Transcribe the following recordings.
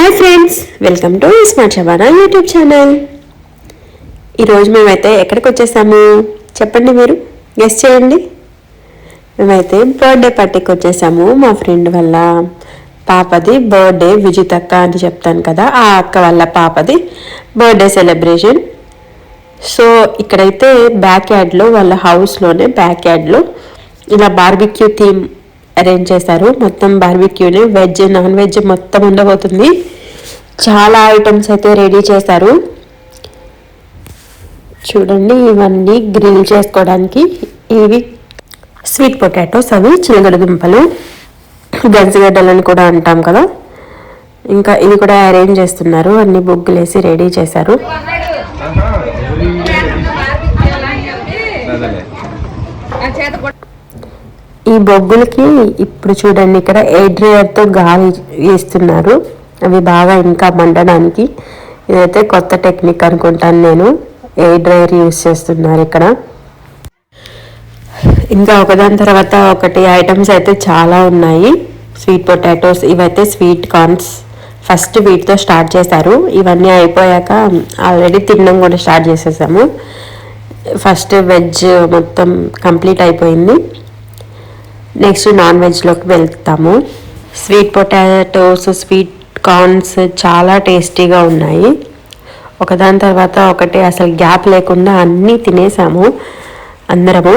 Hi friends, welcome to smart Shabana YouTube channel. ఈరోజు మేమైతే ఎక్కడికి వచ్చేసాము చెప్పండి, మీరు గెస్ చేయండి. మేమైతే బర్త్డే పార్టీకి వచ్చేసాము. మా ఫ్రెండ్ వాళ్ళ పాపది బర్త్డే, విజిత్ అక్క అని చెప్తాను కదా, ఆ అక్క వాళ్ళ పాపది బర్త్డే సెలబ్రేషన్. సో ఇక్కడైతే బ్యాక్ యార్డ్లో, వాళ్ళ హౌస్లోనే బ్యాక్ యార్డ్లో ఇలా బార్బిక్యూ థీమ్ అరేంజ్ చేశారు. మొత్తం బార్బిక్యూని, వెజ్ నాన్ వెజ్ మొత్తం ఉండబోతుంది. చాలా ఐటమ్స్ అయితే రెడీ చేశారు. చూడండి, ఇవన్నీ గ్రిల్ చేసుకోవడానికి. ఇవి స్వీట్ పొటాటోస్, అవి చిలగడ దుంపలు, గంజిగడ్డలని కూడా అంటాం కదా. ఇంకా ఇవి కూడా అరేంజ్ చేస్తున్నారు. అన్ని బొగ్గులేసి రెడీ చేశారు. ఈ బొగ్గులకి ఇప్పుడు చూడండి, ఇక్కడ ఎయిర్ డ్రైయర్తో గాలి వేస్తున్నారు. అవి బాగా ఇంకా మండడానికి. ఇదైతే కొత్త టెక్నిక్ అనుకుంటాను నేను. ఎయిర్ డ్రైయర్ యూస్ చేస్తున్నారు ఇక్కడ. ఇంకా ఒకదాని తర్వాత ఒకటి ఐటమ్స్ అయితే చాలా ఉన్నాయి. స్వీట్ పొటాటోస్, ఇవైతే స్వీట్ కార్న్స్. ఫస్ట్ వీటితో స్టార్ట్ చేశారు. ఇవన్నీ అయిపోయాక ఆల్రెడీ తినడం కూడా స్టార్ట్ చేసేసాము. ఫస్ట్ వెజ్ మొత్తం కంప్లీట్ అయిపోయింది. నెక్స్ట్ నాన్ వెజ్లోకి వెళ్తాము. స్వీట్ పొటాటోస్, స్వీట్ కార్న్స్ చాలా టేస్టీగా ఉన్నాయి. ఒకదాని తర్వాత ఒకటి, అసలు గ్యాప్ లేకుండా అన్నీ తినేసాము అందరము.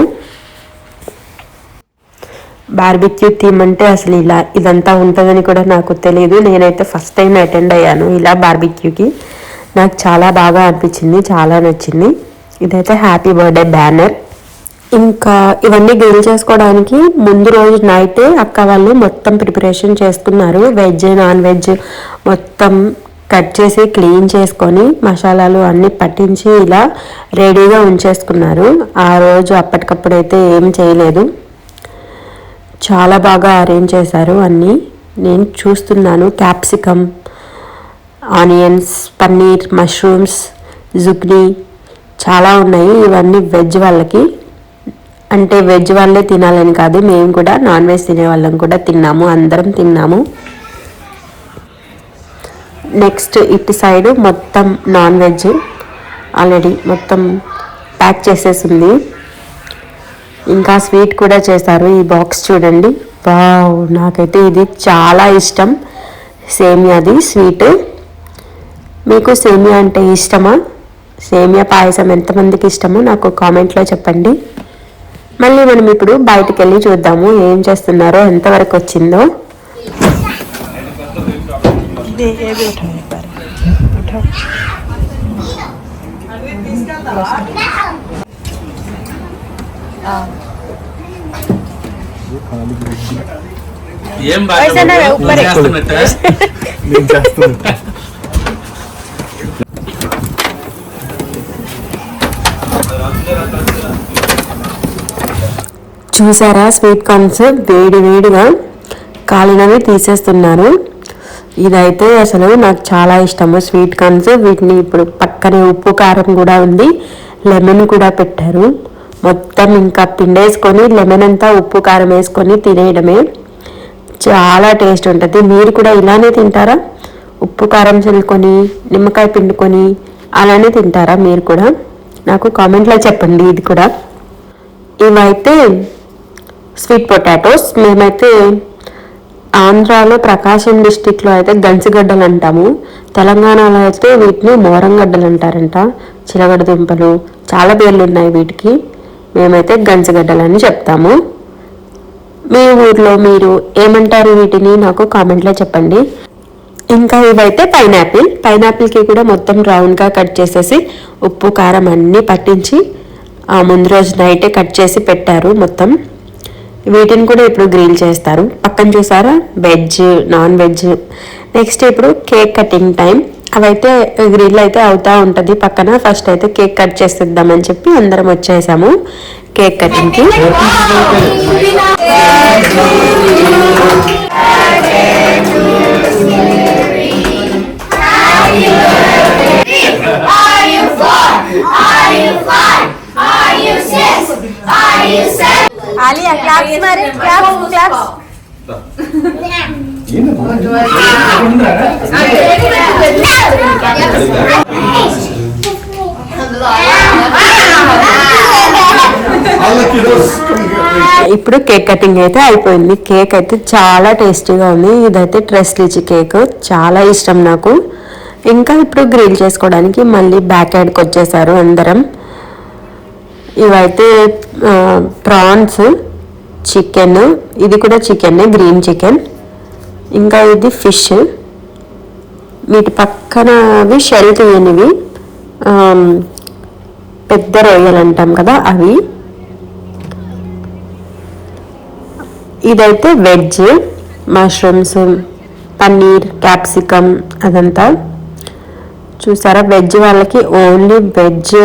బార్బిక్యూ థీమ్ అంటే అసలు ఇదంతా ఉంటుందని కూడా నాకు తెలియదు. నేనైతే ఫస్ట్ టైం అటెండ్ అయ్యాను ఇలా బార్బిక్యూకి. నాకు చాలా బాగా అనిపించింది, చాలా నచ్చింది. ఇదైతే హ్యాపీ బర్త్డే బ్యానర్. ఇంకా ఇవన్నీ గ్రిల్ చేసుకోవడానికి ముందు రోజు నైటే అక్క వాళ్ళు మొత్తం ప్రిపరేషన్ చేసుకున్నారు. వెజ్ నాన్ వెజ్ మొత్తం కట్ చేసి క్లీన్ చేసుకొని మసాలాలు అన్నీ పట్టించి ఇలా రెడీగా ఉంచేసుకున్నారు. ఆ రోజు అప్పటికప్పుడైతే ఏం చేయలేదు. చాలా బాగా అరేంజ్ చేశారు అన్నీ. నేను చూస్తున్నాను. క్యాప్సికమ్, ఆనియన్స్, పన్నీర్, మష్రూమ్స్, జుగ్నీ చాలా ఉన్నాయి. ఇవన్నీ వెజ్ వాళ్ళకి. అంటే వెజ్ వాళ్ళే తినాలని కాదు, మేము కూడా నాన్ వెజ్ తినే వాళ్ళం కూడా తిన్నాము, అందరం తిన్నాము. నెక్స్ట్ ఇటు సైడ్ మొత్తం నాన్ వెజ్ ఆల్రెడీ మొత్తం ప్యాక్ చేసేసింది. ఇంకా స్వీట్ కూడా చేశారు. ఈ బాక్స్ చూడండి, వావ్, నాకైతే ఇది చాలా ఇష్టం. సేమియాది స్వీట్. మీకు సేమియా అంటే ఇష్టమా? సేమియా పాయసం ఎంతమందికి ఇష్టమో నాకు కామెంట్లో చెప్పండి. మళ్ళీ మనం ఇప్పుడు బయటికి వెళ్ళి చూద్దాము ఏం చేస్తున్నారో, ఎంతవరకు వచ్చిందో. చూసారా, స్వీట్ కార్న్స్ వేడి వేడిగా కాలినవి తీసేస్తున్నారు. ఇదైతే అసలు నాకు చాలా ఇష్టము స్వీట్ కార్న్స్. వీటిని ఇప్పుడు పక్కనే ఉప్పు కారం కూడా ఉంది, లెమన్ కూడా పెట్టారు. మొత్తం ఇంకా పిండేసుకొని లెమన్ అంతా ఉప్పు కారం వేసుకొని తినేయడమే. చాలా టేస్ట్ ఉంటుంది. మీరు కూడా ఇలానే తింటారా? ఉప్పు కారం చల్లుకొని నిమ్మకాయ పిండుకొని అలానే తింటారా మీరు కూడా? నాకు కామెంట్లో చెప్పండి. ఇది కూడా, ఇవైతే స్వీట్ పొటాటోస్. మేమైతే ఆంధ్రాలో ప్రకాశం డిస్టిక్లో అయితే గంజిగడ్డలు అంటాము. తెలంగాణలో అయితే వీటిని మోరంగడ్డలు అంటారంట. చిలగడ దుంపలు చాలా పేర్లు ఉన్నాయి వీటికి. మేమైతే గంజిగడ్డలు అని చెప్తాము. మీ ఊర్లో మీరు ఏమంటారు వీటిని నాకు కామెంట్లో చెప్పండి. ఇంకా ఇవైతే పైనాపిల్కి కూడా మొత్తం రౌండ్గా కట్ చేసేసి ఉప్పు కారం అన్నీ పట్టించి ముందు రోజు నైటే కట్ చేసి పెట్టారు మొత్తం. వీటిని కూడా ఇప్పుడు గ్రిల్ చేస్తారు. పక్కన చూసారా, వెజ్ నాన్ వెజ్. నెక్స్ట్ ఇప్పుడు కేక్ కటింగ్ టైం. అవైతే గ్రిల్ అయితే అవుతా ఉంటుంది పక్కన. ఫస్ట్ అయితే కేక్ కట్ చేసేద్దామని చెప్పి అందరం వచ్చేసాము కేక్ కటింగ్కి. Alia, claps, Mari, claps. ఇప్పుడు కేక్ కటింగ్ అయితే అయిపోయింది. కేక్ అయితే చాలా టేస్టీగా ఉంది. ఇదైతే ట్రెస్లిచి కేక్, చాలా ఇష్టం నాకు. ఇంకా ఇప్పుడు గ్రిల్ చేసుకోవడానికి మళ్ళీ బ్యాక్ యార్డ్కి వచ్చేసారు అందరం. ఇవైతే ప్రాన్స్, చికెన్, ఇది కూడా చికెన్, గ్రీన్ చికెన్, ఇంకా ఇది ఫిష్. వీటి పక్కన అవి షెల్ తీయనివి పెద్ద రొయ్యలు అంటాం కదా అవి. ఇదైతే వెజ్, మష్రూమ్స్, పన్నీర్, క్యాప్సికమ్ అదంతా. చూసారా, వెజ్ వాళ్ళకి ఓన్లీ వెజ్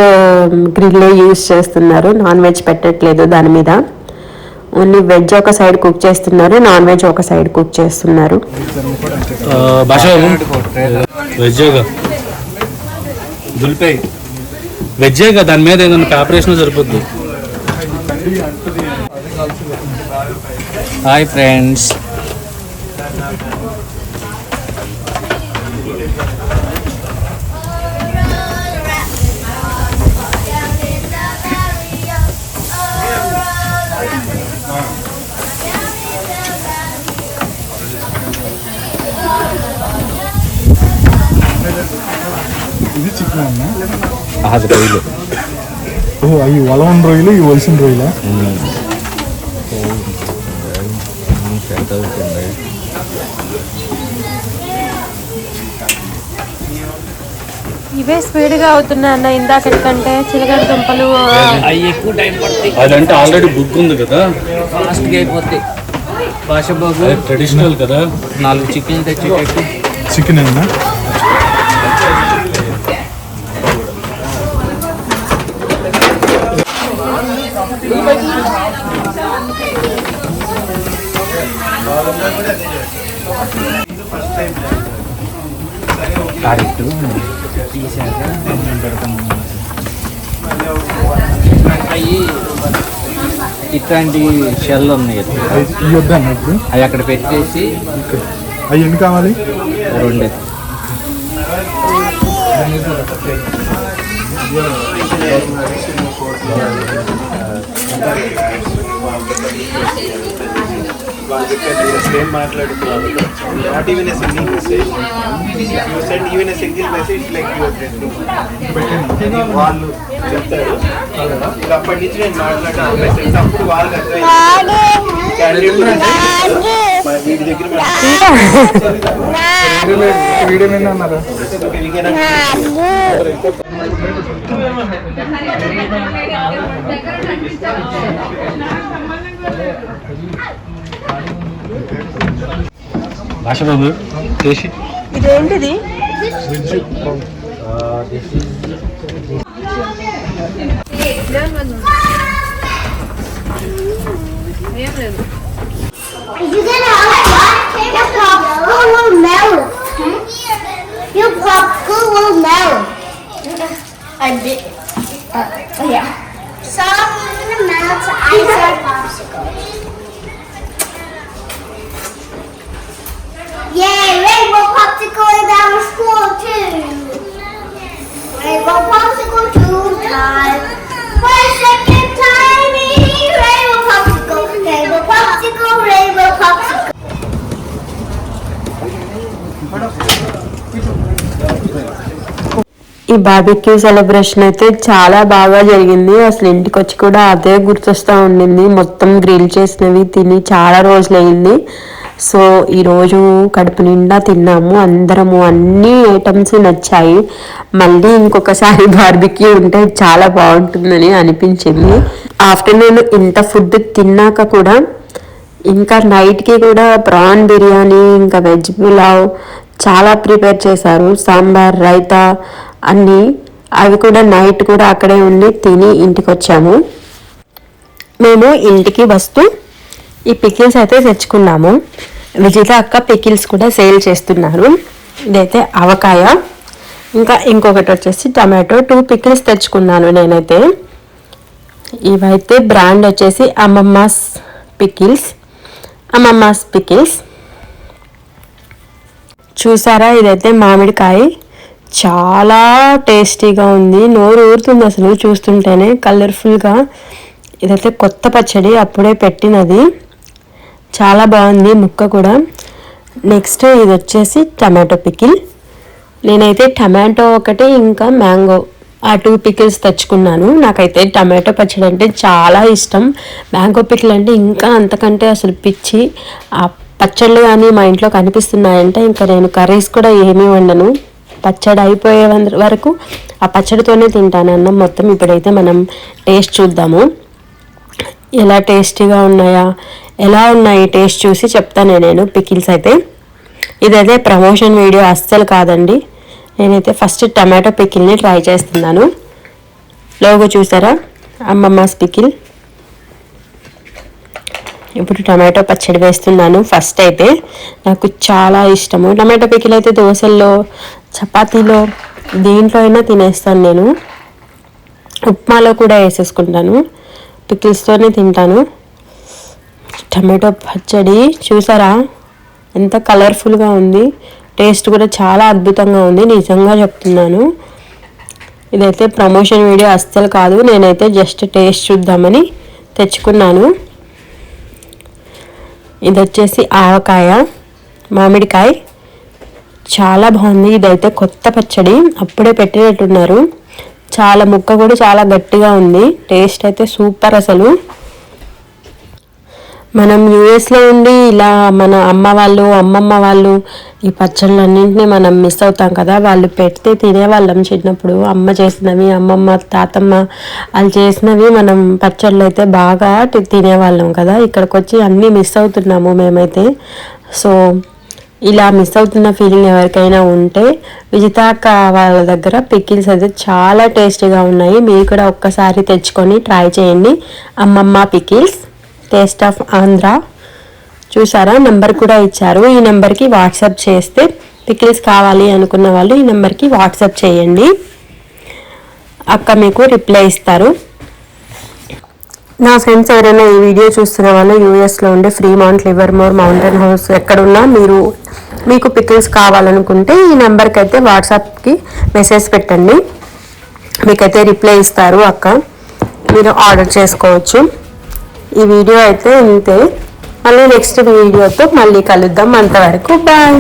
గ్రిల్లే యూజ్ చేస్తున్నారు, నాన్ వెజ్ పెట్టట్లేదు దాని మీద. ఓన్లీ వెజ్ ఒక సైడ్ కుక్ చేస్తున్నారు, నాన్ వెజ్ ఒక సైడ్ కుక్ చేస్తున్నారు. వెజ్జేగా, దాని మీద ఏదైనా ప్రిపరేషన్ సరిపోద్ది. హాయ్ ఫ్రెండ్స్, ఇది చికెన్ అన్నా? అది రొయ్యలు. అవి వలవన్ రొయ్యలు, ఇవి వలసిన రొయ్యలా? ఇవే స్పీడ్గా అవుతున్నాయి అన్న, ఇందాక కంటే. చిలకడ దుంపలు అవి ఎక్కువ టైం పడుతుంది. అదంటే ఆల్రెడీ బుక్ ఉంది కదా, ఫాస్ట్గా అయిపోతాయి. భాష బాబు ట్రెడిషనల్ కదా. 4 చికెన్ తెచ్చి చికెన్ అన్నా? ఇట్లాంటి షెల్ ఉన్నాయి, ఇవి వద్దన్న ఇప్పుడు. అవి అక్కడ పెట్టేసి. అవి ఎన్ని కావాలి? 2. మాట్లాడుతున్నారు. Not even a single message, you send even a single message like your friend వాళ్ళు చెప్తారు. ఇక అప్పటి నుంచి నేను మాట్లాడిన మెసేజ్ అప్పుడు వాళ్ళకి వీడి దగ్గర వీడియో మీద అన్నారా? భాష బాబు చేసి ఇదేంటిది? Your popsicle will melt. I did. Yeah. Some melt ice and popsicles. Yay! Rainbow popsicle is our school too. Rainbow popsicle 2 times. For a second time, rainbow popsicle, rainbow popsicle, rainbow popsicle. ఈ barbecue celebration అయితే చాలా బాగా జరిగింది. అసలు ఇంటికి వచ్చి కూడా అదే గుర్తొస్తూ ఉండింది. మొత్తం గ్రిల్ చేసినవి తిని చాలా రోజులు అయింది. సో ఈరోజు కడుపు నిండా తిన్నాము అందరము, అన్ని ఐటమ్స్ నచ్చాయి. మళ్ళీ ఇంకొకసారి బార్బిక్యూ ఉంటే చాలా బాగుంటుందని అనిపించింది. ఆఫ్టర్నూన్ ఇంత ఫుడ్ తిన్నాక కూడా ఇంకా నైట్కి కూడా ప్రాన్ బిర్యానీ, ఇంకా వెజ్ పులావ్ చాలా ప్రిపేర్ చేశారు. సాంబార్, రైతా అన్నీ. అవి కూడా నైట్ కూడా అక్కడే ఉండి తిని ఇంటికి వచ్చాము. మేము ఇంటికి వస్తూ ఈ పికిల్స్ అయితే తెచ్చుకున్నాము. విజిత అక్క పికిల్స్ కూడా సేల్ చేస్తున్నారు. ఇదైతే ఆవకాయ, ఇంకా ఇంకొకటి వచ్చేసి టమాటో. 2 పికిల్స్ తెచ్చుకున్నాను నేనైతే. ఇవైతే బ్రాండ్ వచ్చేసి అమ్మమ్మాస్ పికిల్స్. చూసారా, ఇదైతే మామిడికాయ చాలా టేస్టీగా ఉంది. నోరు ఊరుతుంది అసలు చూస్తుంటేనే, కలర్ఫుల్గా. ఇదైతే కొత్త పచ్చడి, అప్పుడే పెట్టినది. చాలా బాగుంది ముక్క కూడా. నెక్స్ట్ ఇది వచ్చేసి టమాటో పికిల్. నేనైతే టమాటో ఒకటి ఇంకా మ్యాంగో ఆ 2 పికిల్స్ తెచ్చుకున్నాను. నాకైతే టమాటో పచ్చడి అంటే చాలా ఇష్టం. మ్యాంగో పికిల్ అంటే ఇంకా అంతకంటే అసలు పిచ్చి. ఆ పచ్చళ్ళు కానీ మా ఇంట్లో కనిపిస్తున్నాయంటే ఇంకా నేను కర్రీస్ కూడా ఏమీ వండను. పచ్చడి అయిపోయే వరకు ఆ పచ్చడితోనే తింటాను అన్నం మొత్తం. ఇప్పుడైతే మనం టేస్ట్ చూద్దాము, ఎలా టేస్టీగా ఉన్నాయా, ఎలా ఉన్నాయి టేస్ట్ చూసి చెప్తాను నేను. పికిల్స్ అయితే ఇదైతే ప్రమోషన్ వీడియో అస్సలు కాదండి. నేనైతే ఫస్ట్ టమాటో పికిల్ని ట్రై చేస్తున్నాను. లోగో చూసారా, అమ్మమ్మస్ పికిల్. ఇప్పుడు టమాటో పచ్చడి వేస్తున్నాను. ఫస్ట్ అయితే నాకు చాలా ఇష్టము టమాటో పికిల్. అయితే దోశల్లో, చపాతీలో, దేంట్లో అయినా తినేస్తాను నేను. ఉప్మాలో కూడా వేసేసుకుంటాను. పికిల్స్తోనే తింటాను. టమాటో పచ్చడి చూసారా ఎంత కలర్ఫుల్గా ఉంది. టేస్ట్ కూడా చాలా అద్భుతంగా ఉంది, నిజంగా చెప్తున్నాను. ఇదైతే ప్రమోషన్ వీడియో అస్సలు కాదు. నేనైతే జస్ట్ టేస్ట్ చూద్దామని తెచ్చుకున్నాను. ఇది వచ్చేసి ఆవకాయ, మామిడికాయ. చాలా బాగుంది. ఇదైతే కొత్త పచ్చడి, అప్పుడే పెట్టినట్టున్నారు. చాలా ముక్క కూడా చాలా గట్టిగా ఉంది. టేస్ట్ అయితే సూపర్ అసలు. మనం యూఎస్లో ఉండి ఇలా మన అమ్మ వాళ్ళు, అమ్మమ్మ వాళ్ళు ఈ పచ్చళ్ళన్నింటినీ మనం మిస్ అవుతాం కదా. వాళ్ళు పెడితే తినేవాళ్ళం చిన్నప్పుడు. అమ్మ చేసినవి, అమ్మమ్మ, తాతమ్మ వాళ్ళు చేసినవి మనం పచ్చళ్ళు అయితే బాగా తినేవాళ్ళం కదా. ఇక్కడికి వచ్చి అన్నీ మిస్ అవుతున్నాము మేమైతే. సో ఇలా మిస్ అవుతున్న ఫీలింగ్ ఎవరికైనా ఉంటే విజితాక వాళ్ళ దగ్గర పికిల్స్ అయితే చాలా టేస్టీగా ఉన్నాయి. మీరు కూడా ఒక్కసారి తెచ్చుకొని ట్రై చేయండి. అమ్మమ్మ పికిల్స్, టేస్ట్ ఆఫ్ ఆంధ్ర. చూసారా, నెంబర్ కూడా ఇచ్చారు. ఈ నెంబర్కి వాట్సాప్ చేస్తే పికిల్స్ కావాలి అనుకున్న వాళ్ళు ఈ నెంబర్కి వాట్సాప్ చేయండి. అక్క మీకు రిప్లై ఇస్తారు. నా ఫ్రెండ్స్ ఎవరైనా ఈ వీడియో చూస్తున్న వాళ్ళు యూఎస్లో ఉండే ఫ్రీమాంట్, లివర్మోర్, మౌంటైన్ హౌస్ ఎక్కడున్నా మీకు పికిల్స్ కావాలనుకుంటే ఈ నెంబర్కి అయితే వాట్సాప్కి మెసేజ్ పెట్టండి. మీకైతే రిప్లై ఇస్తారు అక్క. మీరు ఆర్డర్ చేసుకోవచ్చు. ఈ వీడియో అయితే ఇంతే. మళ్ళీ నెక్స్ట్ వీడియోతో మళ్ళీ కలుద్దాం. అంతవరకు బాయ్.